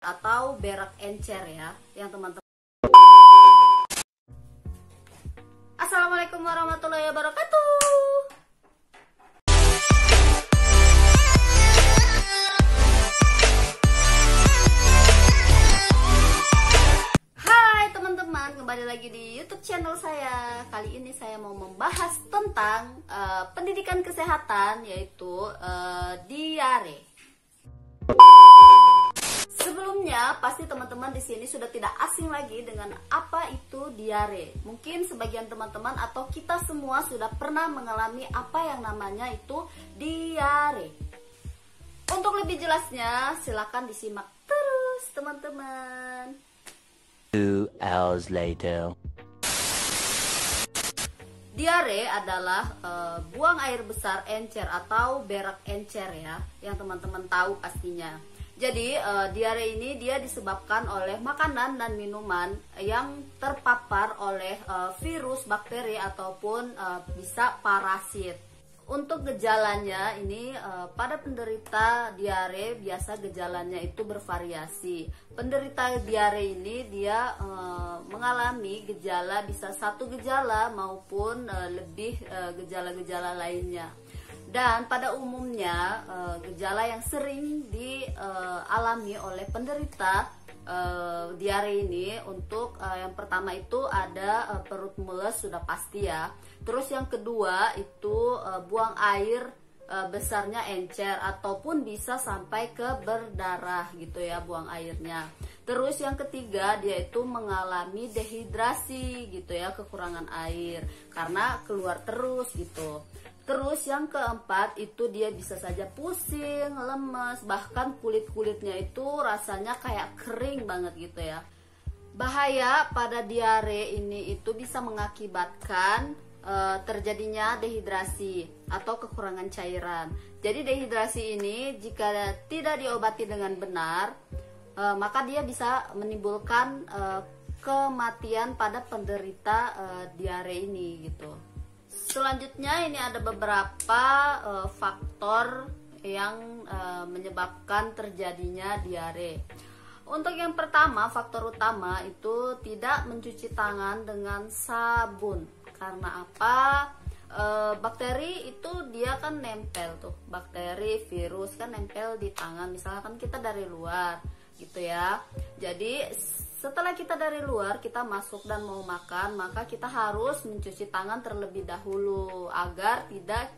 atau berak encer ya, yang teman-teman. Assalamualaikum warahmatullahi wabarakatuh. Hai teman-teman, kembali lagi di YouTube channel saya. Kali ini saya mau membahas tentang pendidikan kesehatan, yaitu diare. Sebelumnya, pasti teman-teman di sini sudah tidak asing lagi dengan apa itu diare. Mungkin sebagian teman-teman atau kita semua sudah pernah mengalami apa yang namanya itu diare. Untuk lebih jelasnya, silakan disimak terus teman-teman. 2 hours later. Diare adalah buang air besar encer atau berak encer ya, yang teman-teman tahu pastinya. Jadi diare ini dia disebabkan oleh makanan dan minuman yang terpapar oleh virus, bakteri ataupun bisa parasit. Untuk gejalanya ini pada penderita diare biasa gejalanya itu bervariasi. Penderita diare ini dia mengalami gejala bisa satu gejala maupun lebih gejala-gejala lainnya. Dan pada umumnya gejala yang sering dialami oleh penderita diare ini untuk yang pertama itu ada perut mules, sudah pasti ya. Terus yang kedua itu buang air besarnya encer ataupun bisa sampai ke berdarah gitu ya buang airnya. Terus yang ketiga dia itu mengalami dehidrasi gitu ya, kekurangan air karena keluar terus gitu. Terus yang keempat itu dia bisa saja pusing, lemes, bahkan kulit-kulitnya itu rasanya kayak kering banget gitu ya. Bahaya pada diare ini itu bisa mengakibatkan terjadinya dehidrasi atau kekurangan cairan. Jadi dehidrasi ini jika tidak diobati dengan benar, maka dia bisa menimbulkan kematian pada penderita diare ini gitu. Selanjutnya ini ada beberapa faktor yang menyebabkan terjadinya diare. Untuk yang pertama, faktor utama itu tidak mencuci tangan dengan sabun. Karena apa? Bakteri itu dia kan nempel tuh, bakteri, virus kan nempel di tangan. Misalkan kita dari luar gitu ya. Jadi setelah kita dari luar, kita masuk dan mau makan, maka kita harus mencuci tangan terlebih dahulu agar tidak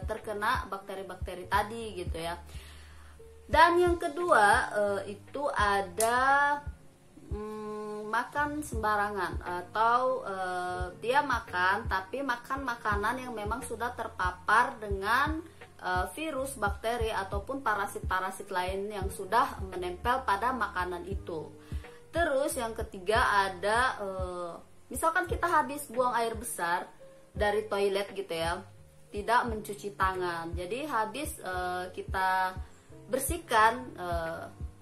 terkena bakteri-bakteri tadi gitu ya. Dan yang kedua itu ada makan sembarangan atau dia makan tapi makan makanan yang memang sudah terpapar dengan virus, bakteri ataupun parasit-parasit lain yang sudah menempel pada makanan itu. Terus yang ketiga ada misalkan kita habis buang air besar dari toilet gitu ya, tidak mencuci tangan. Jadi habis kita bersihkan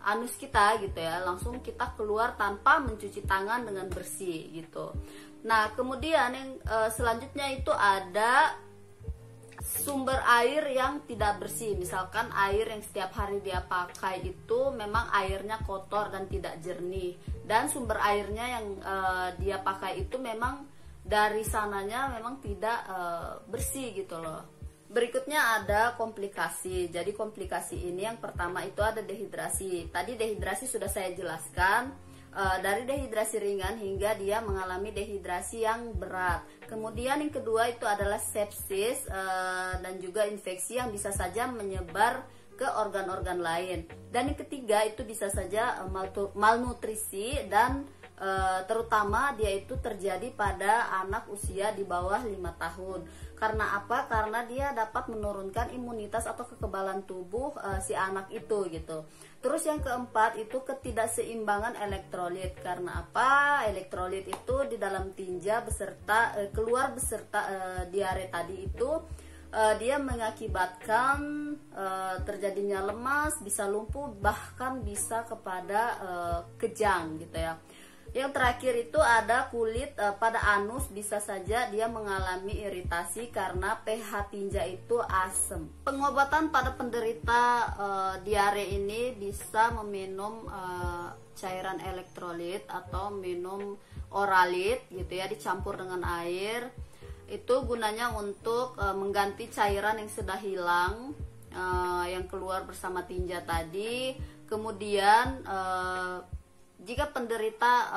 anus kita gitu ya, langsung kita keluar tanpa mencuci tangan dengan bersih gitu. Nah kemudian yang selanjutnya itu ada sumber air yang tidak bersih. Misalkan air yang setiap hari dia pakai itu memang airnya kotor dan tidak jernih, dan sumber airnya yang dia pakai itu memang dari sananya memang tidak bersih gitu loh. Berikutnya ada komplikasi. Jadi komplikasi ini yang pertama itu ada dehidrasi. Tadi dehidrasi sudah saya jelaskan. Dari dehidrasi ringan hingga dia mengalami dehidrasi yang berat. Kemudian yang kedua itu adalah sepsis dan juga infeksi yang bisa saja menyebar ke organ-organ lain. Dan yang ketiga itu bisa saja malnutrisi dan terutama dia itu terjadi pada anak usia di bawah 5 tahun. Karena apa? Karena dia dapat menurunkan imunitas atau kekebalan tubuh si anak itu gitu. Terus yang keempat itu ketidakseimbangan elektrolit. Karena apa? Elektrolit itu di dalam tinja beserta keluar beserta diare tadi itu dia mengakibatkan terjadinya lemas, bisa lumpuh, bahkan bisa kepada kejang gitu ya. Yang terakhir itu ada kulit pada anus, bisa saja dia mengalami iritasi karena pH tinja itu asam. Pengobatan pada penderita diare ini bisa meminum cairan elektrolit atau minum oralit gitu ya, dicampur dengan air. Itu gunanya untuk mengganti cairan yang sudah hilang, yang keluar bersama tinja tadi. Kemudian jika penderita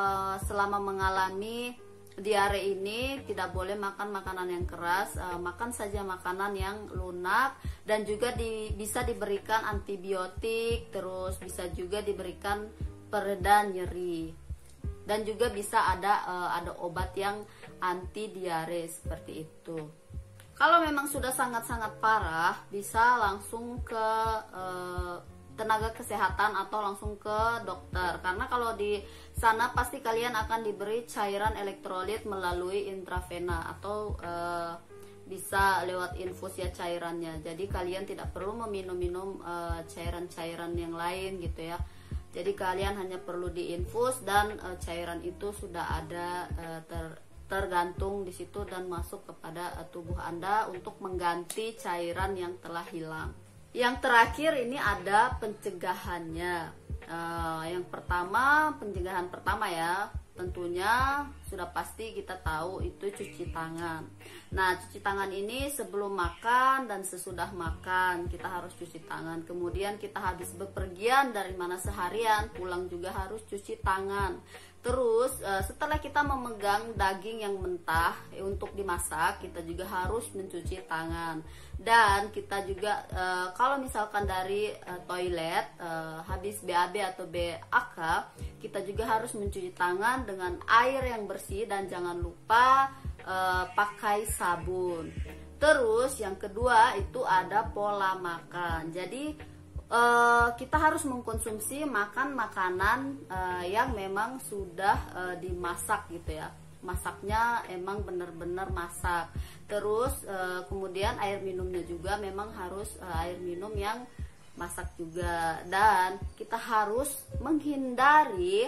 selama mengalami diare ini tidak boleh makan makanan yang keras, makan saja makanan yang lunak, dan juga bisa diberikan antibiotik, terus bisa juga diberikan pereda nyeri, dan juga bisa ada obat yang anti diare seperti itu. Kalau memang sudah sangat-sangat parah, bisa langsung ke tenaga kesehatan atau langsung ke dokter, karena kalau di sana pasti kalian akan diberi cairan elektrolit melalui intravena atau bisa lewat infus ya cairannya. Jadi kalian tidak perlu meminum cairan-cairan yang lain gitu ya. Jadi kalian hanya perlu diinfus dan cairan itu sudah ada tergantung di situ dan masuk kepada tubuh Anda untuk mengganti cairan yang telah hilang. Yang terakhir ini ada pencegahannya. Yang pertama, pencegahan pertama ya, tentunya sudah pasti kita tahu itu cuci tangan. Nah, cuci tangan ini sebelum makan dan sesudah makan kita harus cuci tangan. Kemudian kita habis bepergian dari mana seharian, pulang juga harus cuci tangan. Terus setelah kita memegang daging yang mentah untuk dimasak, kita juga harus mencuci tangan. Dan kita juga kalau misalkan dari toilet habis BAB atau BAK, kita juga harus mencuci tangan dengan air yang bersih dan jangan lupa pakai sabun. Terus yang kedua itu ada pola makan. Jadi kita harus mengkonsumsi makanan yang memang sudah dimasak gitu ya, masaknya emang benar-benar masak. Terus kemudian air minumnya juga memang harus air minum yang masak juga, dan kita harus menghindari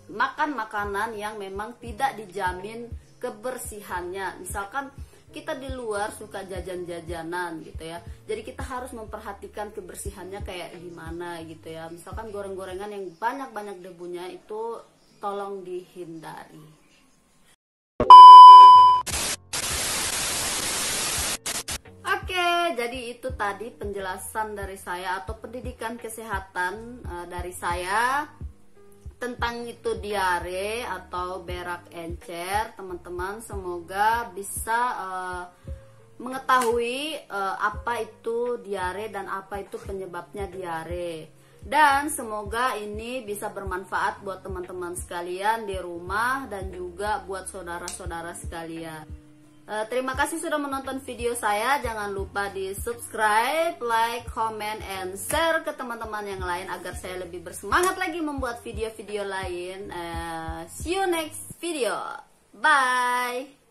makan makanan yang memang tidak dijamin kebersihannya. Misalkan kita di luar suka jajan-jajanan gitu ya, jadi kita harus memperhatikan kebersihannya kayak gimana gitu ya. Misalkan goreng-gorengan yang banyak-banyak debunya itu tolong dihindari. Oke, jadi itu tadi penjelasan dari saya atau pendidikan kesehatan dari saya tentang itu diare atau berak encer. Teman-teman semoga bisa mengetahui apa itu diare dan apa itu penyebabnya diare, dan semoga ini bisa bermanfaat buat teman-teman sekalian di rumah dan juga buat saudara-saudara sekalian. Terima kasih sudah menonton video saya. Jangan lupa di subscribe, like, comment, and share ke teman-teman yang lain agar saya lebih bersemangat lagi membuat video-video lain. See you next video. Bye.